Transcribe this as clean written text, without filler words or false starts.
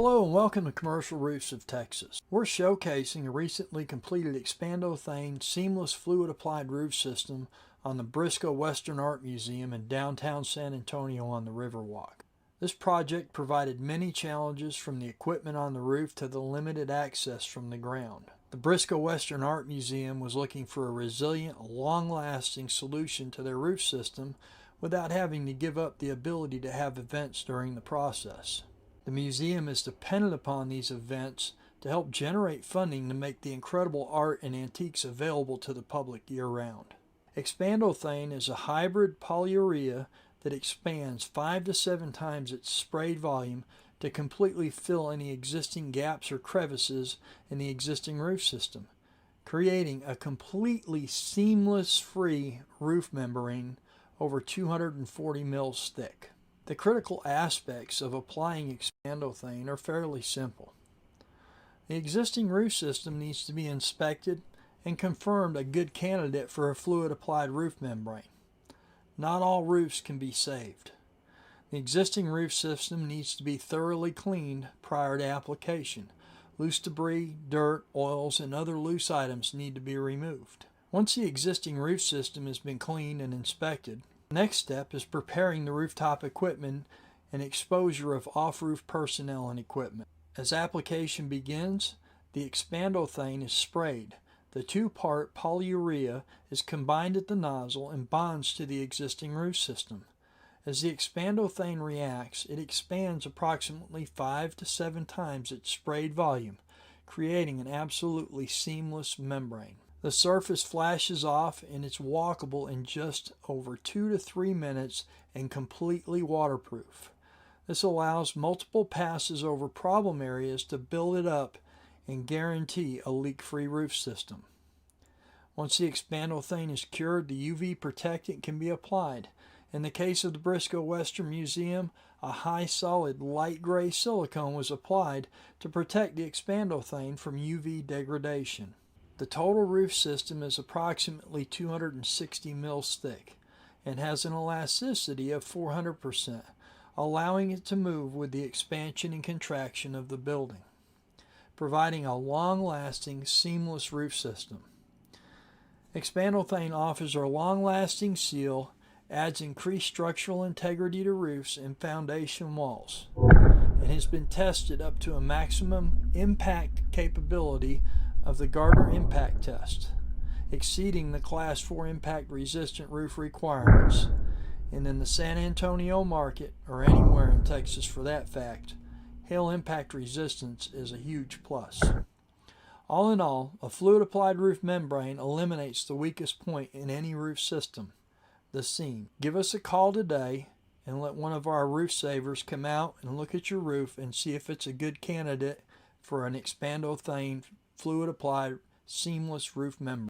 Hello and welcome to Commercial Roofs of Texas. We're showcasing a recently completed Expandothane seamless fluid applied roof system on the Frisco Western Art Museum in downtown San Antonio on the Riverwalk. This project provided many challenges, from the equipment on the roof to the limited access from the ground. The Frisco Western Art Museum was looking for a resilient, long-lasting solution to their roof system without having to give up the ability to have events during the process. The museum is dependent upon these events to help generate funding to make the incredible art and antiques available to the public year-round. Expandothane is a hybrid polyurea that expands 5 to 7 times its sprayed volume to completely fill any existing gaps or crevices in the existing roof system, creating a completely seamless-free roof membrane over 240 mils thick. The critical aspects of applying Expandothane are fairly simple. The existing roof system needs to be inspected and confirmed a good candidate for a fluid applied roof membrane. Not all roofs can be saved. The existing roof system needs to be thoroughly cleaned prior to application. Loose debris, dirt, oils, and other loose items need to be removed. Once the existing roof system has been cleaned and inspected, the next step is preparing the rooftop equipment and exposure of off-roof personnel and equipment. As application begins, the Expandothane is sprayed. The two-part polyurea is combined at the nozzle and bonds to the existing roof system. As the Expandothane reacts, it expands approximately 5 to 7 times its sprayed volume, creating an absolutely seamless membrane. The surface flashes off and it's walkable in just over 2 to 3 minutes and completely waterproof. This allows multiple passes over problem areas to build it up and guarantee a leak-free roof system. Once the Expandothane is cured, the UV protectant can be applied. In the case of the Frisco Western Museum, a high solid light gray silicone was applied to protect the Expandothane from UV degradation. The total roof system is approximately 260 mils thick and has an elasticity of 400%, allowing it to move with the expansion and contraction of the building, providing a long-lasting, seamless roof system. Expandothane offers a long-lasting seal, adds increased structural integrity to roofs and foundation walls, and has been tested up to a maximum impact capability of the Gardner impact test, exceeding the Class 4 impact resistant roof requirements. And in the San Antonio market, or anywhere in Texas for that fact, hail impact resistance is a huge plus. All in all, a fluid applied roof membrane eliminates the weakest point in any roof system, the seam. Give us a call today and let one of our roof savers come out and look at your roof and see if it's a good candidate for an Expandothane fluid applied seamless roof membrane.